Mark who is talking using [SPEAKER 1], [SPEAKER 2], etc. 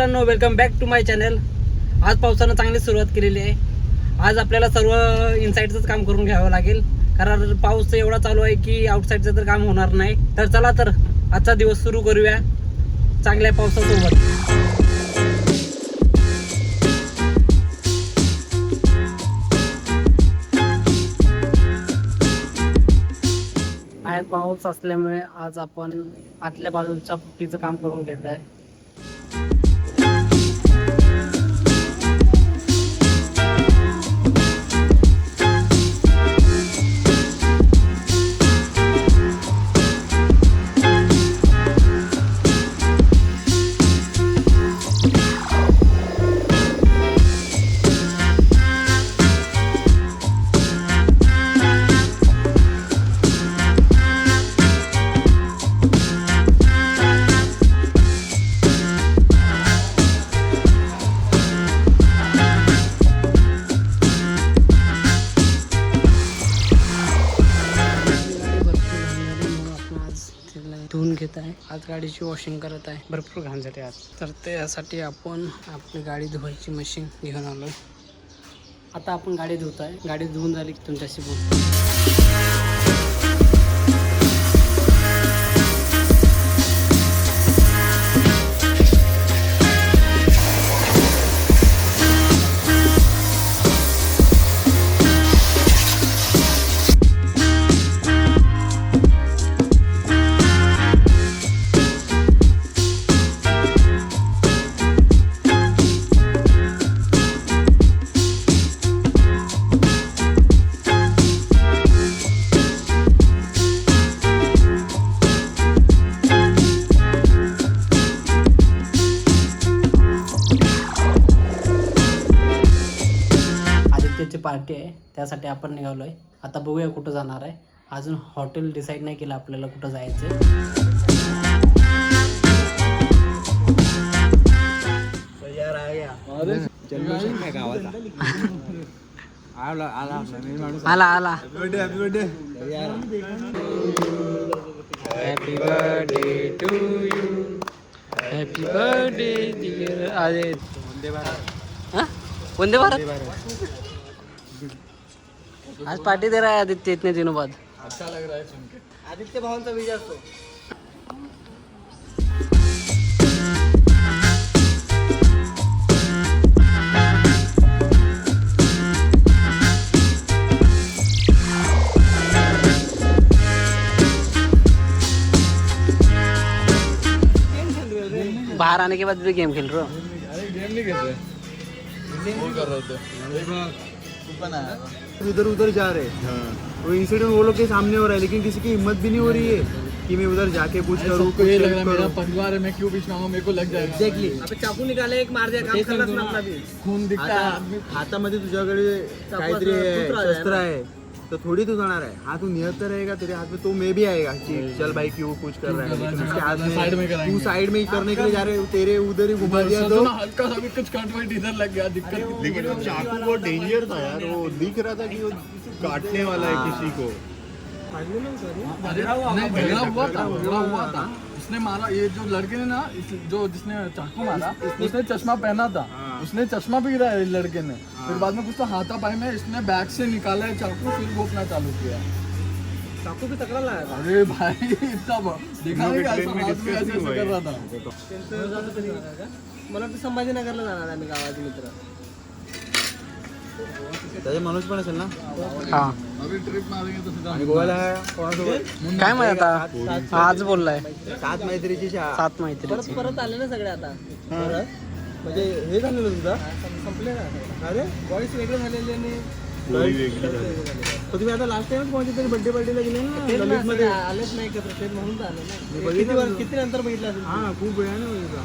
[SPEAKER 1] मित्रांनो, welcome back to my channel. आज पावसानं चांगली सुरुवात केलेली आहे. आज आपल्याला सर्व इनसाईडचंच काम करून घ्यावं लागेल, कारण पाऊस एवढा चालू आहे की आउटसाईडचं तर काम होणार नाही. तर चला तर आजचा दिवस सुरू करूया चांगल्या पावसासोबत. आहे पाऊस असल्यामुळे आज आपण आतल्या बाजूच्या पुट्टीचं काम करून घेत आहे. धुवून घेत आहे. आज गाडीची वॉशिंग करत आहे. भरपूर घाण झाली आज. तर त्यासाठी आपण आपली गाडी धुवायची मशीन घेऊन आलो. आता आपण गाडी धुत आहे. गाडी धुवून झाली की तुमच्याशी बोलतो. पार्टी आहे, त्यासाठी आपण निघालो आहे. आता बघूया कुठं जाणार आहे. अजून हॉटेल डिसाईड नाही केलं आपल्याला कुठं जायचं. आला आला. Happy birthday to you, happy birthday dear. अरे वंदे भारत. आज पार्टी दे रहा है आदित्य इतने दिनों बाद.
[SPEAKER 2] अच्छा लग रहा है सुन के.
[SPEAKER 1] आदित्य भावांचा विजय असतो. बाहर आने के बाद भी गेम खेल रहे हो?
[SPEAKER 2] अरे गेम नहीं खेल रहे, वो कर रहे थे.
[SPEAKER 3] उधर उधर जा रहे हैं. वो इंसिडेंट वो लोग के सामने हो रहा है, लेकिन किसी की हिम्मत भी नहीं हो रही है कि मैं उधर जाके कुछ करूं.
[SPEAKER 2] सबको ये लग रहा है मेरा परिवार है, मैं क्यों पीछे आऊं, मेरे को लग जाएगा.
[SPEAKER 3] एक्झॅक्टली.
[SPEAKER 1] अबे चाकू निकाले, एक मार दिया, काम खल्लास ना अपना भी.
[SPEAKER 2] खून दिखता है आदमी.
[SPEAKER 3] हातामध्ये तुझ्याकडे काहीतरी शस्त्र आहे, तो थोड़ी तू जाणार है. हाँ, तू नियत रहेगा, तेरे हाथ में तो मैं भी आएगा कि चल भाई क्यों कुछ कर रहा है, लेकिन उसके हाथ
[SPEAKER 2] साइड में
[SPEAKER 3] में
[SPEAKER 2] कराएंगे.
[SPEAKER 3] तू साइड में ही करने के लिए जा रहे हो, तेरे उधर ही घुमा दिया तो.
[SPEAKER 2] हल्का सा भी कुछ कटवाइट इधर लग गया, दिक्कत.
[SPEAKER 3] लेकिन वो चाकू बहुत डेंजर था यार, वो दिख रहा था कि वो काटने वाला है किसी को.
[SPEAKER 2] अरे नहीं, झगड़ा हुआ था. उसने मारा, ये जो लड़के ने ना, जो जिसने चाकू मारा उसने चश्मा पहना था. उसने चश्मा भी गिरा है लड़के ने. फिर बाद में कुछ तो हाथापाई में इसने बैग से निकाला है चाकू, फिर घोपना चालू किया.
[SPEAKER 1] चाकू भी तकड़ा लगा था.
[SPEAKER 2] अरे भाई इतना दिखा नहीं, ऐसा हाथ में ऐसे कर रहा था.
[SPEAKER 1] मला वाटतं संभाजीनगरला जाणार आहे मी, गावाचे मित्र.
[SPEAKER 3] त्याचे माणूस पण असेल ना.
[SPEAKER 1] हा,
[SPEAKER 2] अभी ट्रिप मारेंगे तो सीधा
[SPEAKER 3] आणि गोव्याला आहे कोणासोबत.
[SPEAKER 1] काय माहिती आता, आज बोललाय
[SPEAKER 3] 7 मैत्रीची शाळा.
[SPEAKER 1] 7 मैत्री.
[SPEAKER 4] परत आले ना सगळे आता.
[SPEAKER 3] म्हणजे हे झालेलं सुद्धा
[SPEAKER 4] संपले ना.
[SPEAKER 3] अरे
[SPEAKER 4] बॉईस वेगळे झालेले आणि
[SPEAKER 3] तुम्ही आता लास्ट टाइमच कोणत्या तरी बर्थडेला गेले ना ललितमध्ये.
[SPEAKER 4] आलेच नाही एकत्र, ते म्हणून तर आले ना.
[SPEAKER 3] बघितलं.
[SPEAKER 4] किती नंतर बघितलं असेल.
[SPEAKER 3] हा, खूप वेळाने बघितला.